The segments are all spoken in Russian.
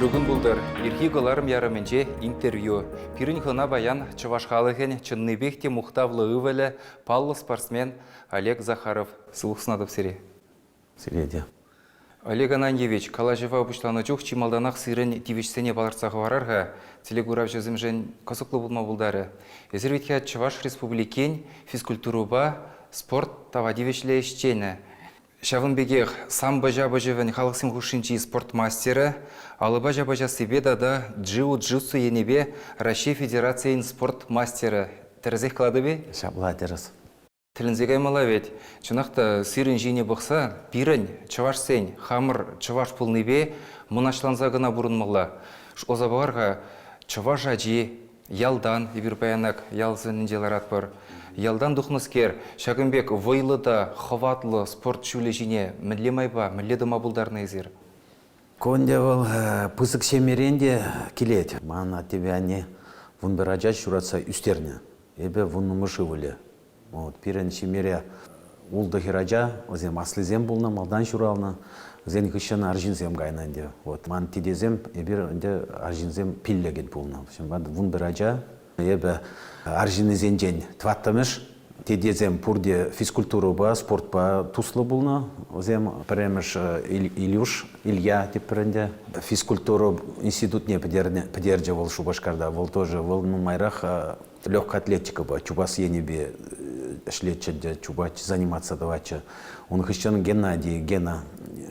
Бүгін бұлдыр, ерхи ғыларым ярымынже интервью. Пирін ғына баян Чуваш халығын чынныбекте мұқтавлы өвілі паллы спортсмен Олег Захаров. Сылық сынадып сире. Сиреде. Олег Ананьевич, калажева бұшланы жоқ чималданақ сирін тивишсене баларцағы варарға, телегурав жезім жын қасықлы болма бұлдары. Езірветке Чуваш республикен физкультуруба спорт тавадивишле ешчені. Шавынбегех самбо жабы-жевін халықсым хушинчи спорт мастері, алыба жабы себеда да джиу-джитсу енебе Россия Федерациян спорт мастері. Тәрізек қылады бе? Шабла теріс. Тілінзек аймала вет. Чынақта сирін жине бұқса, пирін, чываш сен, хамыр, чываш пылны бе, мұнашланза ғына бұрынмала. Озабағарға чываш ажи, ялдан, ебірбаянак, ялзын деларат бар. Ялдан дұқныскер, Шагымбек вайлыда, ховатлы спорт шүлі жине мүлемайба, мүледі мабылдарына езір. Конде ол пысық шемеренде келет. Ман атебяне вон бір ажа шуратса үстерне. Эбе вон мұшы өлі. Пирен шемере улды хиража, өзем аслызем болна, малдан шурална. Зен күшен аржинзем гайнанде. Ман тидезем, эбір аржинзем пиллегет болна. Вон бір ажа, эбе аржинезен жен тваттамыш. Тедезем пурде физкультуру ба, спорт ба туслы болна. Озем премеш Илья тепірінде. Физкультуру институт не подерже вол Шубашкарда. Вол тоже вол майрах легкая атлетика ба. Чубас енебе шлетчеде, чубач заниматься давача. Он хищен Геннадий, Гена.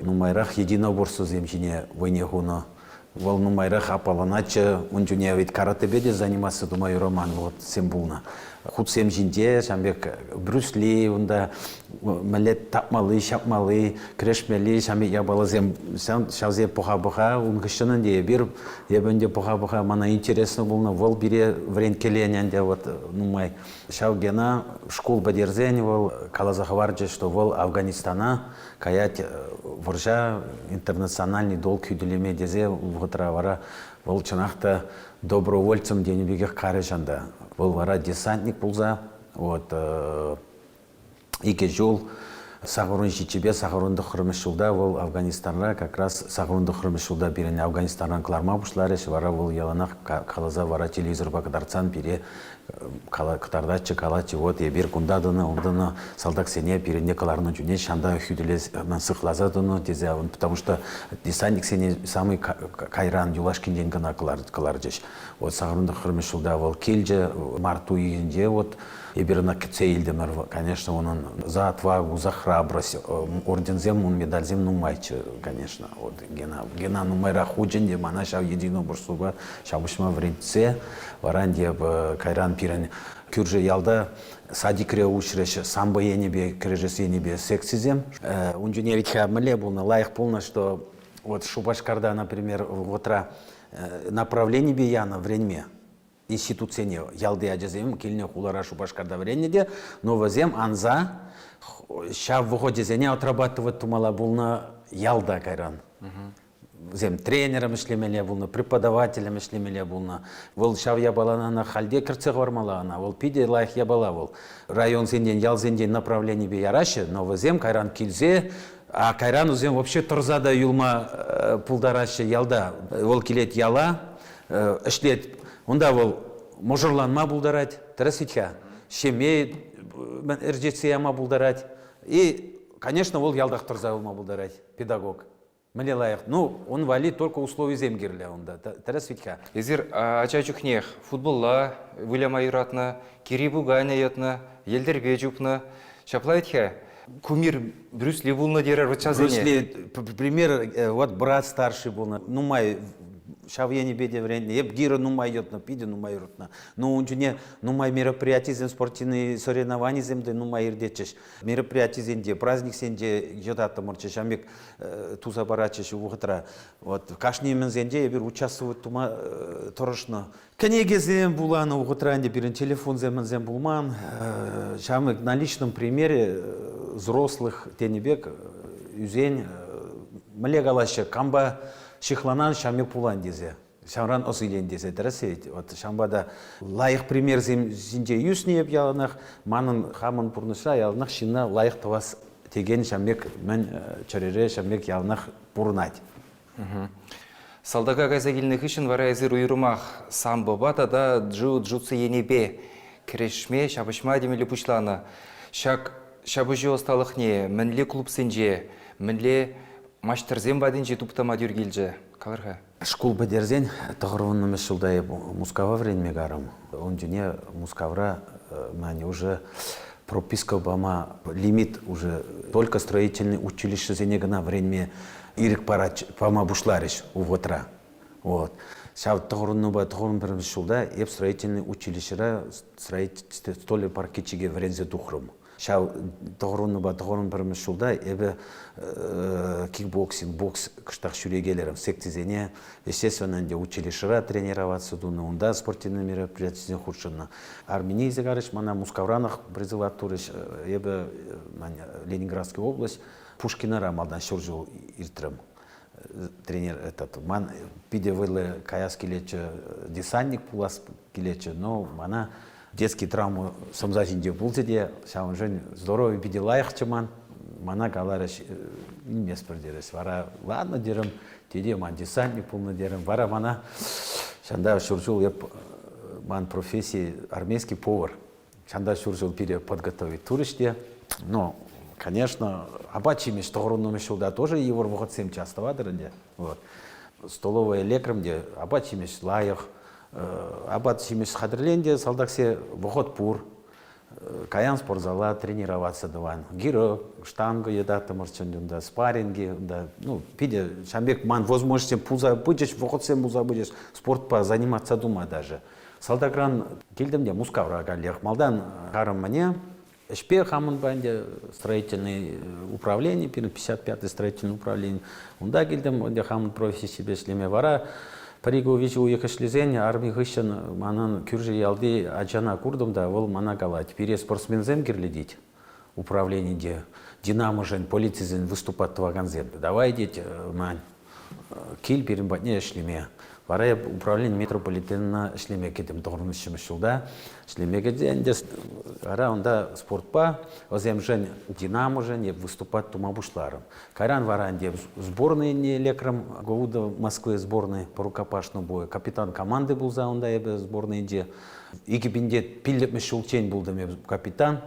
Майрах единоборство земчине войне гуна. Вол майрах апаланача. Он жуне ведь каратебеде заниматься, думаю, роман. Вот сембулна. Худ сем жинде, шамбек Брюсли, онда мэлет тапмалы, шапмалы, крешмели, шамбек ябалы зем, шаузе поха-поха, он гыштанын де, бир ебенде поха-поха, мана интересно булна, вол бире вренкелененде, вот, нумай, шаугена, школ бадерзен, вол, калазахварджи, что вол Афганистана, каять воржа, интернациональный долг юдилеме дезе, вготра вара, вол чанахта добровольцем денебегех карежанда. Был вара десантник пулза, ике жол Сағырын жичебе, Сағырынды хұрмышылда, ол Афганистанға, как раз Сағырынды хұрмышылда беріне Афганистаннан қыларма бұшлары, вара ол яланақ қалаза вара телевизор бақыдарцан бере қытардачы қалачы, ебер күндадыны, ондыны салдақ сене беріне қаларының жүне шанда хүделес сықлазадыны, потому что десантник сене самый кайран юлашкенден гына қылар жеш. Сағырынды хұрмышылда ол келже, марту үйінде, еберна кцейлдемер, конечно, он за отвагу, за храбрость, ордензем, он медальзем, ну майче, конечно, гена, ну майра худженде, мана шав едино бурсуба, шабушма вренце, варанде кайран пирен, кюрже ялда, садикре учреш, самбо енебе, крежес енебе, сексизем. Он же не ведь хамле булна, лайх полно, что вот Шубашкарда, например, направление бияна время. Институцияне ялды ажазем, келіне хулара Шубашкарда вренеде, но возем анза, ща в выходе зене отрабатывать тумала булна ялда кайран. Зем тренером шлемеле булна, преподавателем шлемеле булна. Вол шав ябалана на хальде кырцег вармала она, вол пиде лайх ябала вол. Район зенден, ял зенден направление бе яраше, но возем кайран килзе, а кайран узем вообще торзада юлма пулдараше ялда. Вол килет яла, эшлет. Онда ол можырланма бұлдарад, тәрісітке, шеме әржетсияма бұлдарад. И, конечно, ол ялдақ тұрза олма бұлдарад, педагог. Міне лайық. Ну, он вали только условий земгерлі онда, тәрісітке. Езір, ачачукнех, футболла, вылема юратна, кирибу гайна ятна, елдербе жупна. Шаплайтке, кумир Брюсли булна дерер вычазыне. Брюсли, пример, вот брат старший булна, ну май, шавьяне беде вренне, еб гира нумай йотна, пиде нумай рутна. Но он же не нумай мероприятий зем спортивные соревнования земде нумай ирдечеш. Мероприятий земде, праздник земде йотата морчеш, амик туза барачеш угтра. Вот кашни мен земде ебир участвовать тума торошно. Книги зем булана угтранде бирен телефон зем булман. Шамик на личном примере взрослых тенебек юзень малегалаще камба Шихланан шамек пулан дезе, шамран осилен дезе, дәресет. Вот шамбада лайық пример зинде юснеп яланақ, манын хамын пурныша яланақ шина лайық тавас теген шамек мен чарере шамек яланақ пурнать. Салдага кайса келнік үшін вара әзір уйрымақ самбо бата да джу-джуцы енебе. Кірешме, шабышма демелі пушланы. Шабыжы осталық не, мінле клуб сенже, мінле маштырзен бадынже туптама дюргелже. Қалырға? Школ бәдерзен тұғырвынным жылдай мускава временме гарам. Он дүне мускавра мәне уже прописка бама лимит уже только строительный училище зенегана временме ирик пара пама бушлариш у вотра. Вот. Шав тұғырын біріміз жылда еп строительный училищера строительство столе паркетчиге врензе духрым. Шау тұғырын біріміз жылда ебі кикбоксинг, бокс кыштақ шүрегелерім сектизене, естественно, училищера тренироваться дуны, онда спортивный мероприятие худшынна. Армения зегарыш, мана Мускавранах призыватурыш, ебі Ленинградская область, Пушкина рамалдан шуржу иртрым. Тренер этот, ман пиде вылы каяс келечі, десантник пулас келечі, но мана детский травму самзазинде булды де, шауын жөн здоровый биде лайықчы мана каларыш имес бірдерес. Вара, ладно дерім, теде ман десантник пулны дерім, вара мана шанда шуржул еп ман профессии армейский повар. Шанда шуржул пиде подготовить турыште, но конечно, абачимеш тоғырынным шылда тоже евор вғытсем часто вадырынде. Вот. Столовая лекрымде абачимеш лайық, абачимеш хадырленде салдаксе вғыт пур, каян спортзала тренироваться даван. Гиро, штанга едаты мұрчындында, спарринги, ну, пиде, шамбек ман возможности пуза бычеш, вғытсем пуза бычеш, спортпа заниматься дума даже. Салдакран келдімде мускавра галех малдан қарым мне, ШП хамын банде строительное управление, 55-й строительное управление. Онда келдім, онда хамын профессия себе шлеме вара. Паригу вижу уехашлизен, армии гыщен, манан кюржи ялды аджана курдым да, ол мана кала. Теперь спортсмензем кирледить управление, где Динамо жен, полицизен выступать тваганзем. Давай, дети, мань, киль перембатне шлеме. Вара управление метрополитена шлеме кетем тоғырнышым шылда. Шлеме кетен, ара онда спортпа, озем жен Динамо жен, выступать тумабушларым. Кайран вара деп сборный не лекрам Гоуда Москвы сборной по рукопашному бою. Капитан команды был за онда ебе сборный де. Икипинде пилеп мешулчень был да капитан.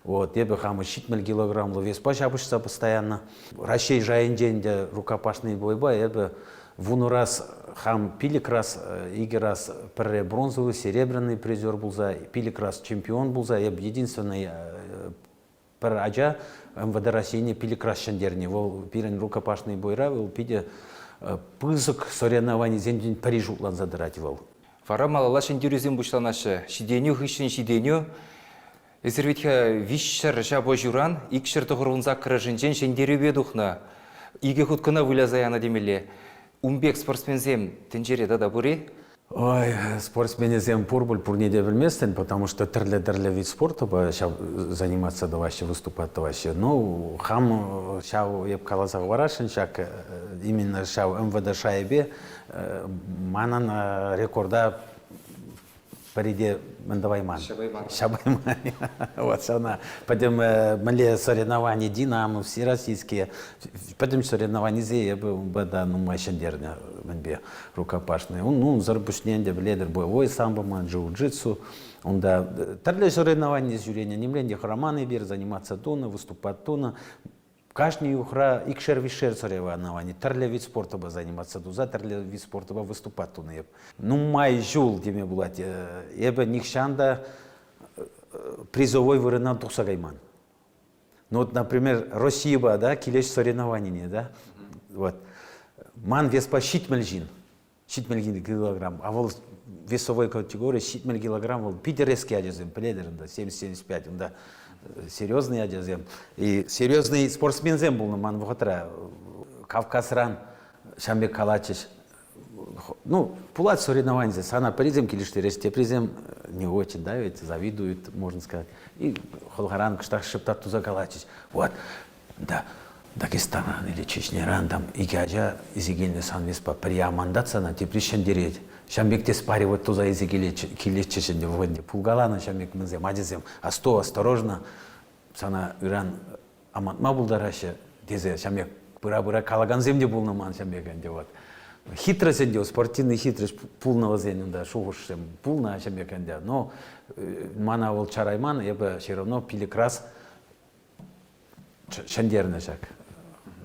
Вот, ебе хамы 70 килограмм вес пашабышса постоянно. Ращей жайын де рукопашный бойба ебе вуну раз хам пилик раз, иги раз пірре бронзовый, серебряный призер булза, пилик раз чемпион булза, единственный пір ажа МВД России пилик раз шендерни. Вол пирен рукопашный бойра, вол пиде пызык соревнований земден Париж утлан задырать вол. Вара малала шендерюзем бушланашы, шиденю хыщен шиденю, эзерветхе вишшер жабо журан, икшер тұғырынза кіржінжен шендерю бедухна, иге хуткына вылязаяна демеле. Умбек спортсмензем тенджере да бури? Ой, спортсменезем пурбуль пурнеде білместен, потому что тірлі вид спорта заниматься да вообще, выступать да вообще. Ну, хам шау еп калазақ варашын, шак именно шау МВД шайбе, манан рекорда париде мандавайман. Шабайман. Вот, она. Потом мали соревнования Динамо, все российские. Потом соревнования зе, да, ну, машиндерня, манбе, рукопашные. Ну, зарбушненде, бледер, боевой самбо, джиу-джитсу. Он да, тарле соревнования с юрения, не мленде хроманы бер, заниматься туна, выступать туна. Каждый ухра икшер-вишер соревнований, тарле вид спорта бы заниматься туза, тарле вид спорта бы выступать туна. Ну, май жул, деме булать, ебе никшанда призовой вырынан тухсагайман. Ну, вот, например, Россия, да, килеш соревнований, да, вот. Ман вес по 70 килограмм, а вот весовой категории 70 килограмм, вот питерский одежем, пледером, да, 70-75, да. Серьезный одежем. И серьезный спортсмензем был на манватра. Кавказран, Шамбек Калачиш. Ну, пулать соревнования. Сана призем, килишты ресте призем не очень, да, ведь завидуют, можно сказать. И Холгаран, Кштах, Шептат, Туза Калачиш. Вот, да. Дагестан или Чечнеран, там, и гадя, изигельный санвеспа, приямандаться на теприщен дереть. Шамбекте спаривать туза изигели килечечен в воде. Пулгалана шамбек мызем, адизем. А сто осторожно, сана Иран амантма булдараще, дезе шамбек пыра-пыра калаган земде булнаман шамбекенде вот. Хитрость энде, спортивный хитрость пулного зенинда, шугушем, пулна чемекенде. Но мана ол чарайман, ебе все равно пиликрас шандернешак.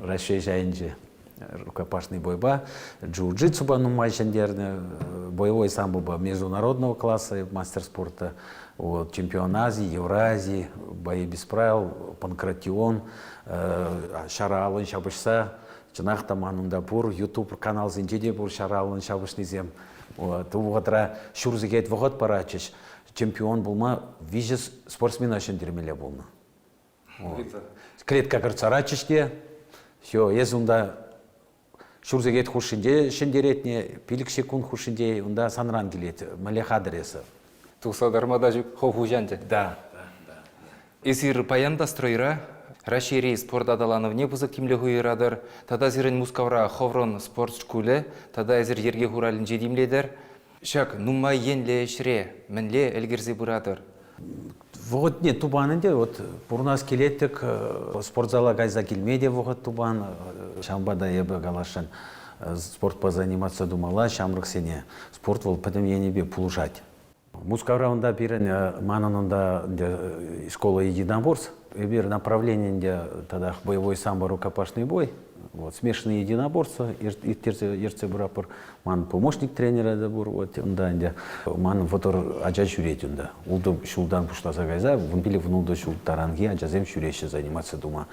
Расширяющий рукопашный бойба, джиу-джитсу ба нумай шандерне, боевой самбо международного класса, мастер спорта, вот, чемпион Азии, Евразии, бои без правил, панкратион, шара алын шабышса, Чынақта манында бұр, YouTube канал зінжеде бұр шаралын шабышны зем. Туғатра шурзігет вғот парачыш, чемпион болма, вижес спортсмен ашын дермеле болна. Клетка кірцарачыште, все, ез онда шурзігет хушынде шындеретне, пилік секунд хушынде, онда санран келет, мәлеха діресі. Тұқсадармада жүк хову жанды. Да. Эзир паянда стройра, Рашири спорт адалановне бузык кимлегу ирадыр, тада зирен мускавра ховрон спорт шкулы, тада эзир ерге хуралын жедимледер. Шак, нумай енле шре, мінле әлгерзе бұрадыр. Вот нет, тубанынде, вот бурнас келеттік, спортзала гайза келмеде вғыт тубан, шамбада ебі галашын спорт позаниматься думала, шамрық сене спорт вол, потом я небе пулушать. Мускавра онда бирен, манан онда школа единоборств. Выбор направления тогда боевой самбо, рукопашный бой, вот, смешанные единоборства, ерце бурапыр, ман помощник тренера да бур, вот, онда, ман фотор аджа шюреть онда, улды шулдан пуштаса гайза, вунпили внуды шул таранги, аджазем шюреше заниматься дума,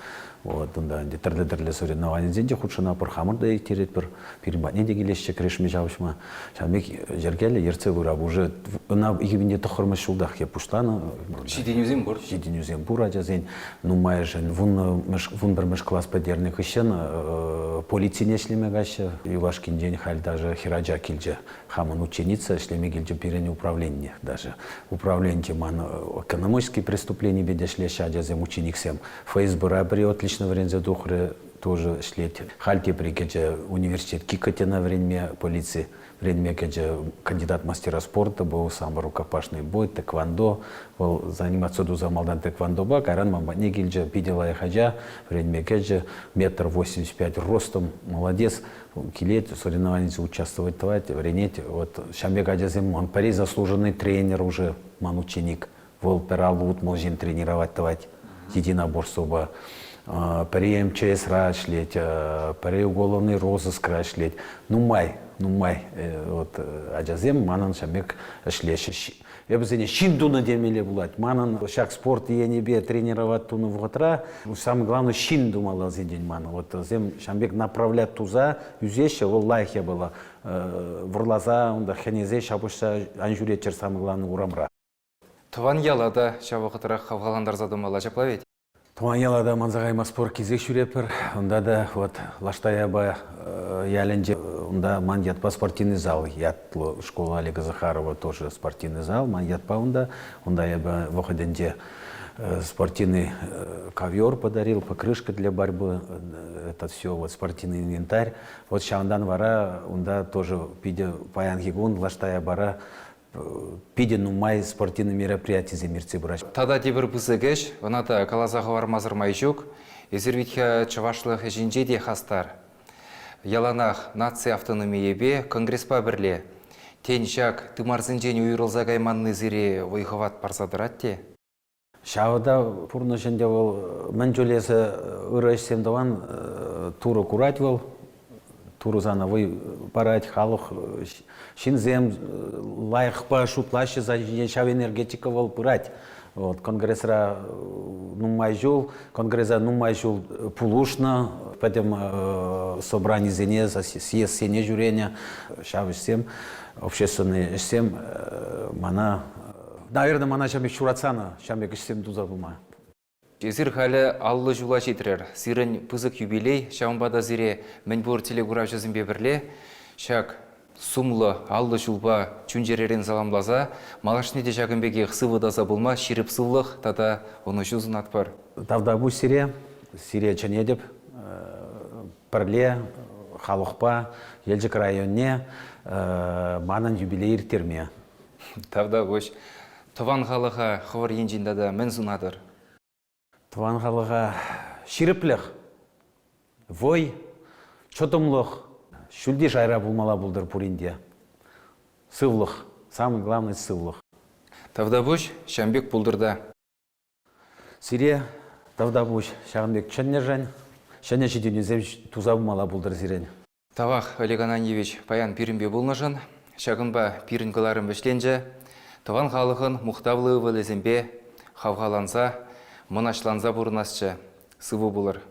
вот, онда, тірлі соревнования зенде худшына пыр хамыр да ектерет пыр, перебатне дегелесше крешме жабышма, шамек жергелі ерце бурап, уже на игибінде тұқырмы шулдах я пуштана, Шиденюзем бур аджазен, ну майжен, вун бір мыш класс подерник ищен, полиция шлеме гаще, Ивашкин день халь даже хираджа кильджа, хаман ученица, шлеме гильджа перене управление даже. Управление ман экономические преступления беде шлеща аджазем ученик сем. ФСБ рабри отлично время духре тоже шлеть. Хальте прикеже университет кикате на время полиции. Время кандидат мастера спорта был самбо рукопашный бой, тэквондо, был заниматься дуза малдан тэквондо ба, каран мамбатне гильджа пидела я хаджа, время метр 85 ростом, молодец, килет, соревнований участвовать, вренеть, вот Шамбек аджазем, он пари заслуженный тренер уже, ман ученик, вол пералут можем тренировать, единоборство ба. Пари МЧС рашлеть, пари уголовный розыск рашлеть, нумай, вот аджазем манан Шамбек шлещ. Я бы сказал, шиндуна демеле булать, манан шаг спорт я небе тренировать туну в утра, самое главное шинду мало за день манан. Вот зем Шамбек направлять туза, юзеще, ол лайхе было, врлаза, он да хенезе шабуша анжуречер самое главное урамра. Туван ялада шабақытырақ қавғаландар задымала жаплавет. Туаньялада манзагайма спорт кезек шүрепір, онда да вот лаштаяба яленде, онда ман ятпа спортивный зал, ятлы школа Олега Захарова тоже спортивный зал, ман ятпа онда яба выходенде спортивный ковер подарил, покрышка для борьбы, это все вот спортивный инвентарь. Вот шандан вара, онда тоже пиде паянгигун, лаштая бара, пиден май спортивные мероприятия земирцы брать. Тада дебір бұзығыш, оната калазағы вармазыр майжук, езірвитке чавашлық жинжеде хастар. Яланақ нация автономиебе конгресспа бірле. Тен жак тымарзынжен уйрылза гайманны зире ойғыват парзадыратте. Шавада пурно жінде ол мен жолесі ұрайшсемдаван туры курать бол. Турузановый парать халух шинзем лайхпа шутлаще за шав энергетика вол пырать. Вот конгрессра нумайжул, конгресса нумайжул пулушна, потом собрание зене, съезд сене жюрения, шав всем общественный всем мана. Наверное, мана шамик шурацана, шамик всем дузабума. Езір халі аллы жула жетірер. Сирін пызык юбилей, шамбада зире мәнбор телегурав жазымбе бірле, шак сумлы аллы жулба чүнжерерін заламлаза, малашны де жағынбеге қсывыдаза болма, ширіп сывлық, тада оны жүзін атпар. Тавда бұл сире чәнедіп, пірле, халықпа, елжік районне, манан юбилей терме. Тавда көш, тұван халыға қывыр енжіндада мен зунадыр. Туанғалыға ширіплік, вой, чотымлық, Шүлде шайра булмала булдыр пуринде. Сывлых, самый главный сывлых. Тавдабуш Шамбек пулдырда. Сире Тавдабуш Шагынбек ченнержен, шене чидюне земш туза булмала булдыр сирен. Тавах Олег Ананьевич паян пиринбе булнышын, шагынба пирин кыларын бешленже, таван халыхын мухтавлы вылезембе, хавгаланса, мынашланса бурнасчы, сывы булыр.